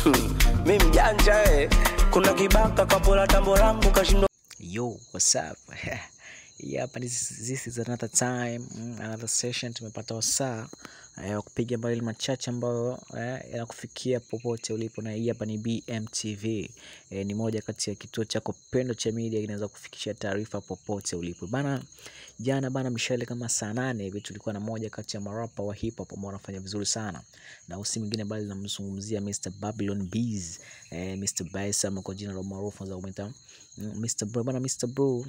Mimi mjanja kuna kibaka kapola tambo langu kashindo. Yo, what's up? Yeah, but this is another time, another session. Tumepata wasaa kupiga mbali machache ambayo yanakufikia popote ulipo, na hii hapa ni BMTV. Ni moja kati ya kituo chako pendwa cha media inaweza kufikisha taarifa popote ulipo. Jana mishale kama saa 8 hivi tulikuwa na moja kati ya marapa wa hip hop ambao wanafanya vizuri sana, na usi mwingine bali namzungumzia Mr. Babylon Bees. Mr. Baisa kwa jina la maarufu za kumita Mr. Bro. Mr. Bro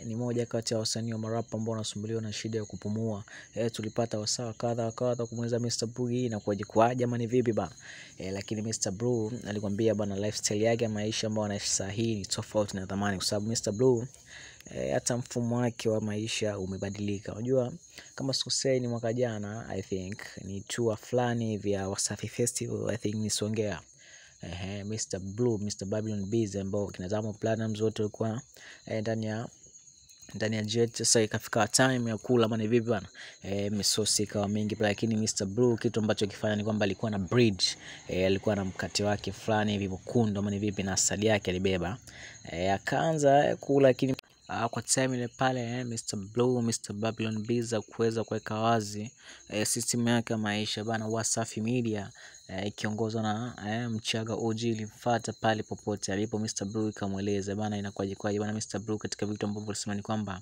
ni moja kati ya wasanii wa marapa ambao wanasumbuliwa na shida ya kupumua. Tulipata wasaa kadha kumweza Mr. Bro hii na kwaje jamani vipi bana. Lakini Mr. Bro alikwambia bana lifestyle yake ya maisha ambayo anaishi saa hii ni tofauti na zamani, kwa sababu Mr. Bro hata mfumo wake wa maisha umebadilika. Unajua kama sikosei ni mwaka jana, I think ni tour fulani vya Wasafi Festival, I think ni Songea. Mr. Blue, Mr. Babylon Bees ambao kina Diamond Platnumz wote walikuwa ndani ya jet. Sasa ikafika time ya kula bana vipi bana, misosi ikawa mingi, lakini Mr. Blue kitu ambacho kifanya ni kwamba alikuwa na bridge, alikuwa na mkate wake fulani hivi mkundu bana vipi, na asali yake alibeba, akaanza kula. Lakini kwa time ile pale Mr. Blue, Mr. Babylon Bees kuweza kuweka wazi system yake ya maisha bana. Wasafi Media ikiongozwa na Mchaga OG ilifuata pale popote alipo Mr. Blue, ikamweleza bana inakuwaje bana. Mr. Blue katika vitu ambavyo alisema ni kwamba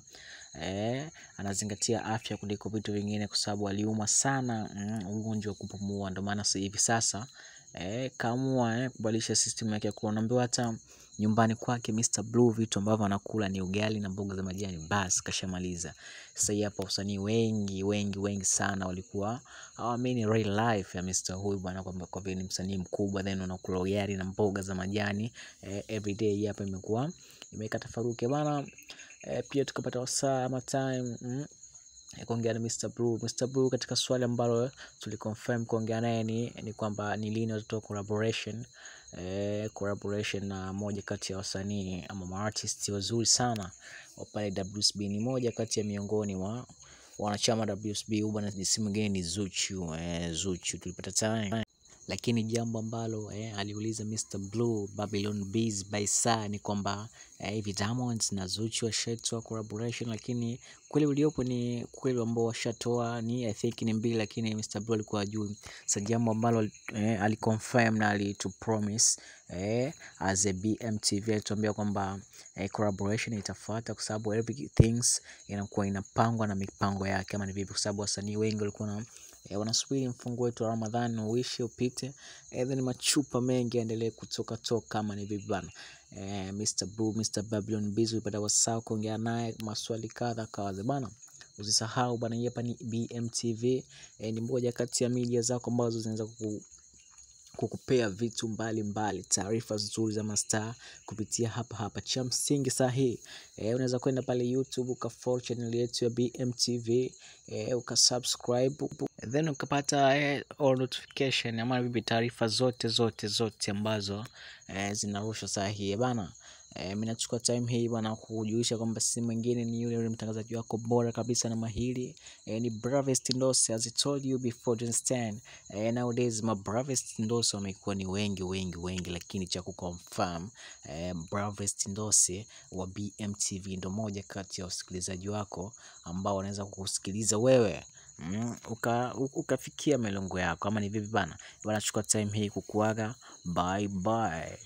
anazingatia afya kuliko vitu vingine, kwa sababu aliuma sana ugonjwa wa kupumua. Ndio maana hivi sasa kaamua kubadilisha system yake ya kula. Naambiwa hata nyumbani kwake Mr. Blue vitu ambavyo anakula ni ugali na mboga za majani, basi kashamaliza. Sasa hapa wasanii wengi sana walikuwa hawaamini real life ya Mr. huyu bwana, kwamba kwa vile ni msanii mkubwa then unakula ugali na mboga za majani every day. Hapa imeka tafaruke bana. Pia tukapata wasaa ama time kuongea na Mr. Blue. Mr. Blue katika swali ambalo tuliconfirm kuongea naye ni kwamba ni lini watatoa collaboration na moja kati ya wasanii ama artists wazuri sana wa pale WSB. Ni moja kati ya miongoni mwa wanachama WSB. Bwana ni simu gani? Ni Zuchu tulipata time. Lakini jambo ambalo aliuliza Mr. Blue Babylon Bees Baisa ni kwamba hivi Diamond na Zuchu washatoa collaboration, lakini kweli uliopo ni kweli ambao washatoa ni I think ni 2, lakini Mr. Blue alikuwa ajui. Sasa jambo ambalo aliconfirm na alitupromise as a BMTV, alituambia kwamba collaboration itafuata, kwa sababu everything inakuwa inapangwa na mipango yake kama ni vipi, kwa sababu wasanii wengi walikuwa wanasubiri mfungo wetu wa Ramadhani uishi upite, then machupa mengi endelee kutoka kama ni vipi bana. Mr. Blue, Mr. Babylon Bees ulipata wasaa kuongea naye maswali kadha bana. Usisahau bana, hapa ni BMTV, ni moja kati ya media zako ambazo zinaweza kukupea vitu mbalimbali, taarifa nzuri za mastaa kupitia hapa. Cha msingi sahihi unaweza kwenda pale YouTube ukafollow channel yetu ya BMTV, ukasubscribe, then ukapata all notification ama bibi taarifa zote ambazo zinarushwa sahihi bana. Mimi nachukua time hii bana kujulisha kwamba si mwingine ni yule mtangazaji wako bora kabisa na mahiri, ni Bravest Ndose. As I told you before, to understand nowadays my Bravest Ndose wamekuwa ni wengi, lakini cha kuconfirm Bravest Ndose wa BMTV ndo moja kati ya wasikilizaji wako ambao wanaweza kukusikiliza wewe ukafikia melongo yako, kama ni vipi bana. Chukua time hii kukuaga, bye.